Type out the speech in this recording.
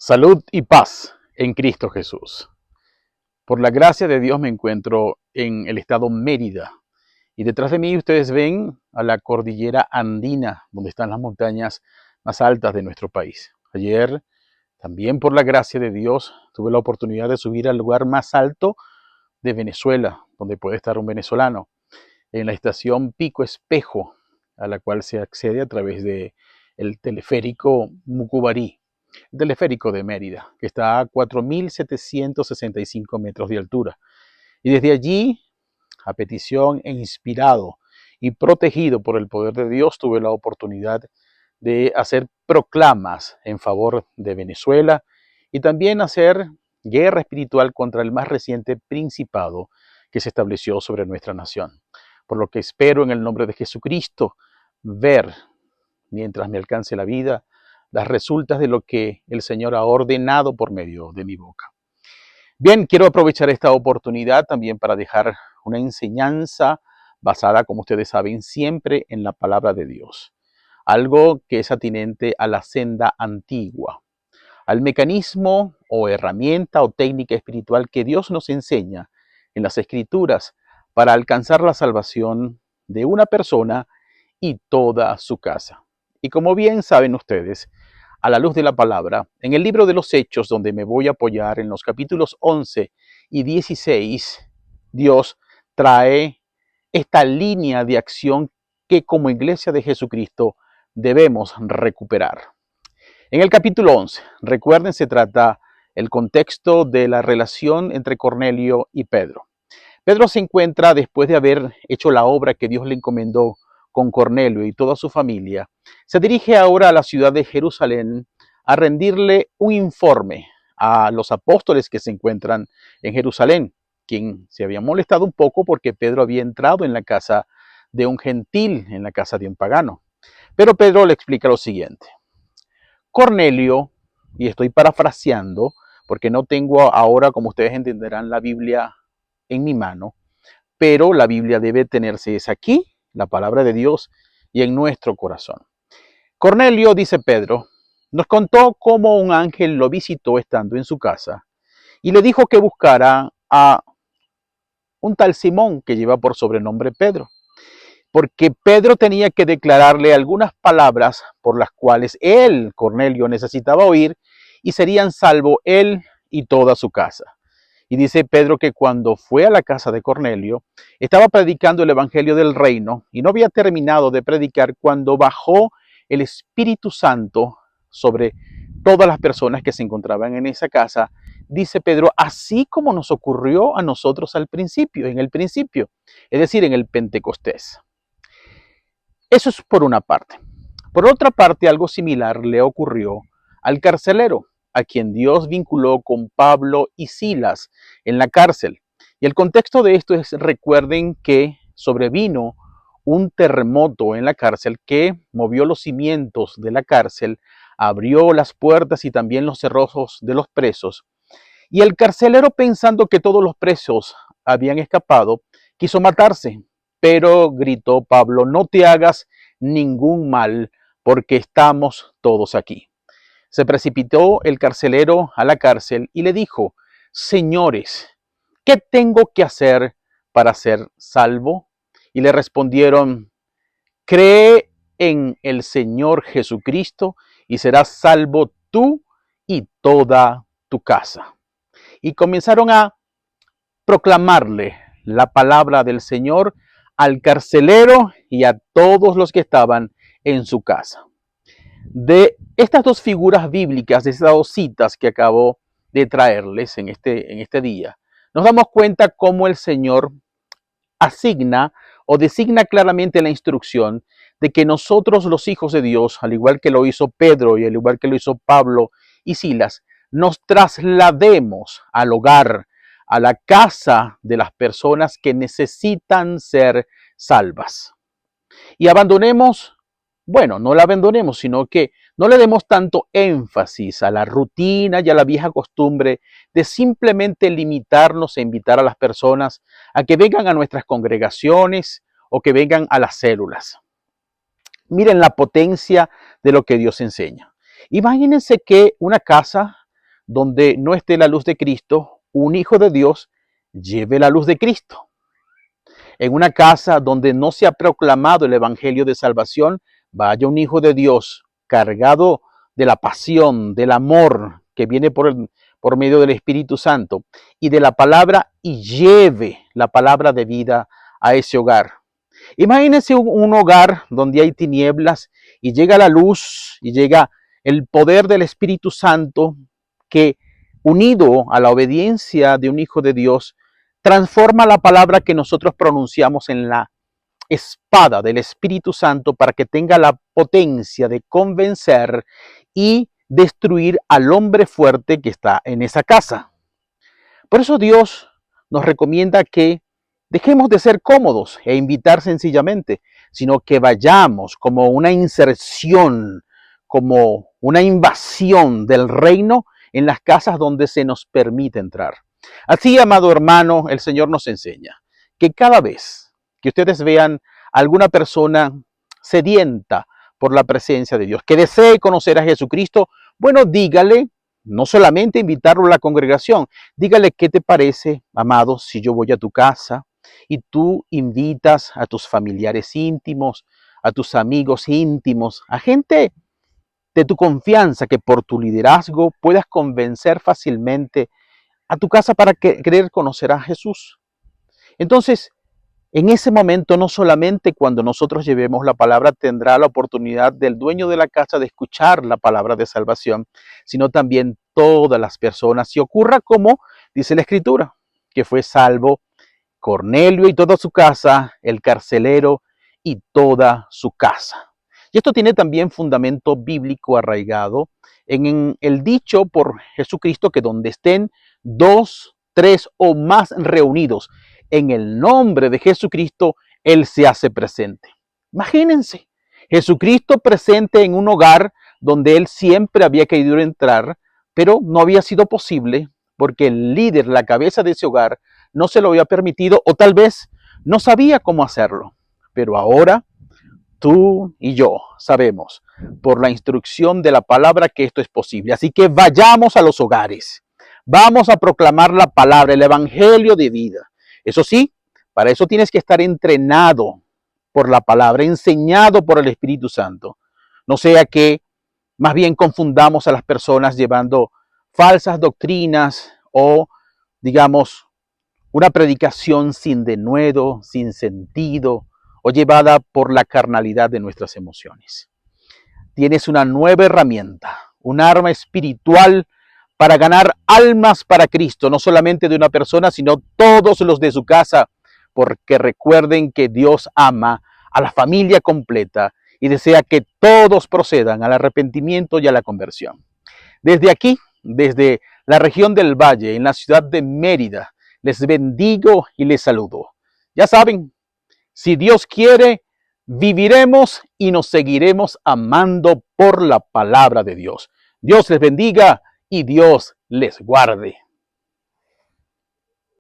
Salud y paz en Cristo Jesús. Por la gracia de Dios me encuentro en el estado Mérida y detrás de mí ustedes ven a la cordillera andina, donde están las montañas más altas de nuestro país. Ayer, también por la gracia de Dios, tuve la oportunidad de subir al lugar más alto de Venezuela, donde puede estar un venezolano, en la estación Pico Espejo, a la cual se accede a través de el teleférico Mucubarí. El teleférico de Mérida, que está a 4.765 metros de altura. Y desde allí, a petición e inspirado y protegido por el poder de Dios, tuve la oportunidad de hacer proclamas en favor de Venezuela y también hacer guerra espiritual contra el más reciente principado que se estableció sobre nuestra nación. Por lo que espero en el nombre de Jesucristo ver, mientras me alcance la vida, las resultas de lo que el Señor ha ordenado por medio de mi boca. Bien, quiero aprovechar esta oportunidad también para dejar una enseñanza basada, como ustedes saben, siempre en la palabra de Dios. Algo que es atinente a la senda antigua, al mecanismo o herramienta o técnica espiritual que Dios nos enseña en las Escrituras para alcanzar la salvación de una persona y toda su casa. Y como bien saben ustedes, a la luz de la palabra, en el libro de los Hechos, donde me voy a apoyar en los capítulos 11 y 16, Dios trae esta línea de acción que como iglesia de Jesucristo debemos recuperar. En el capítulo 11, recuerden, se trata el contexto de la relación entre Cornelio y Pedro. Pedro se encuentra, después de haber hecho la obra que Dios le encomendó con Cornelio y toda su familia, se dirige ahora a la ciudad de Jerusalén a rendirle un informe a los apóstoles que se encuentran en Jerusalén, quien se había molestado un poco porque Pedro había entrado en la casa de un gentil, en la casa de un pagano. Pero Pedro le explica lo siguiente. Cornelio, y estoy parafraseando, porque no tengo ahora, como ustedes entenderán, la Biblia en mi mano, pero la Biblia debe tenerse es aquí, la palabra de Dios, y en nuestro corazón. Cornelio, dice Pedro, nos contó cómo un ángel lo visitó estando en su casa y le dijo que buscara a un tal Simón que lleva por sobrenombre Pedro, porque Pedro tenía que declararle algunas palabras por las cuales él, Cornelio, necesitaba oír y serían salvos él y toda su casa. Y dice Pedro que cuando fue a la casa de Cornelio, estaba predicando el evangelio del reino y no había terminado de predicar cuando bajó el Espíritu Santo sobre todas las personas que se encontraban en esa casa. Dice Pedro, así como nos ocurrió a nosotros al principio, en el principio, es decir, en el Pentecostés. Eso es por una parte. Por otra parte, algo similar le ocurrió al carcelero, a quien Dios vinculó con Pablo y Silas en la cárcel. Y el contexto de esto es, recuerden que sobrevino un terremoto en la cárcel que movió los cimientos de la cárcel, abrió las puertas y también los cerrojos de los presos. Y el carcelero, pensando que todos los presos habían escapado, quiso matarse. Pero gritó Pablo, no te hagas ningún mal, porque estamos todos aquí. Se precipitó el carcelero a la cárcel y le dijo, señores, ¿qué tengo que hacer para ser salvo? Y le respondieron, cree en el Señor Jesucristo y serás salvo tú y toda tu casa. Y comenzaron a proclamarle la palabra del Señor al carcelero y a todos los que estaban en su casa. De estas dos figuras bíblicas, de estas dos citas que acabo de traerles en este día, nos damos cuenta cómo el Señor asigna o designa claramente la instrucción de que nosotros los hijos de Dios, al igual que lo hizo Pedro y al igual que lo hizo Pablo y Silas, nos traslademos al hogar, a la casa de las personas que necesitan ser salvas. Y abandonemos, bueno, no la abandonemos, sino que no le demos tanto énfasis a la rutina y a la vieja costumbre de simplemente limitarnos e invitar a las personas a que vengan a nuestras congregaciones o que vengan a las células. Miren la potencia de lo que Dios enseña. Imagínense que una casa donde no esté la luz de Cristo, un hijo de Dios lleve la luz de Cristo. En una casa donde no se ha proclamado el evangelio de salvación, vaya un hijo de Dios cargado de la pasión, del amor que viene por medio del Espíritu Santo y de la palabra, y lleve la palabra de vida a ese hogar. Imagínense un hogar donde hay tinieblas y llega la luz y llega el poder del Espíritu Santo que, unido a la obediencia de un hijo de Dios, transforma la palabra que nosotros pronunciamos en la espada del Espíritu Santo para que tenga la potencia de convencer y destruir al hombre fuerte que está en esa casa. Por eso Dios nos recomienda que dejemos de ser cómodos e invitar sencillamente, sino que vayamos como una inserción, como una invasión del reino en las casas donde se nos permite entrar. Así, amado hermano, el Señor nos enseña que cada vez que ustedes vean a alguna persona sedienta por la presencia de Dios, que desee conocer a Jesucristo, bueno, dígale, no solamente invitarlo a la congregación, dígale qué te parece, amado, si yo voy a tu casa y tú invitas a tus familiares íntimos, a tus amigos íntimos, a gente de tu confianza que por tu liderazgo puedas convencer fácilmente a tu casa para querer conocer a Jesús. Entonces, en ese momento, no solamente cuando nosotros llevemos la palabra, tendrá la oportunidad del dueño de la casa de escuchar la palabra de salvación, sino también todas las personas. Y ocurra como dice la Escritura, que fue salvo Cornelio y toda su casa, el carcelero y toda su casa. Y esto tiene también fundamento bíblico arraigado en el dicho por Jesucristo que donde estén 2, 3 o más reunidos en el nombre de Jesucristo, Él se hace presente. Imagínense, Jesucristo presente en un hogar donde Él siempre había querido entrar, pero no había sido posible porque el líder, la cabeza de ese hogar, no se lo había permitido o tal vez no sabía cómo hacerlo. Pero ahora tú y yo sabemos por la instrucción de la palabra que esto es posible. Así que vayamos a los hogares. Vamos a proclamar la palabra, el evangelio de vida. Eso sí, para eso tienes que estar entrenado por la palabra, enseñado por el Espíritu Santo. No sea que más bien confundamos a las personas llevando falsas doctrinas o, digamos, una predicación sin denuedo, sin sentido o llevada por la carnalidad de nuestras emociones. Tienes una nueva herramienta, un arma espiritual para ganar almas para Cristo, no solamente de una persona, sino todos los de su casa, porque recuerden que Dios ama a la familia completa y desea que todos procedan al arrepentimiento y a la conversión. Desde aquí, desde la región del Valle, en la ciudad de Mérida, les bendigo y les saludo. Ya saben, si Dios quiere, viviremos y nos seguiremos amando por la palabra de Dios. Dios les bendiga y Dios les guarde.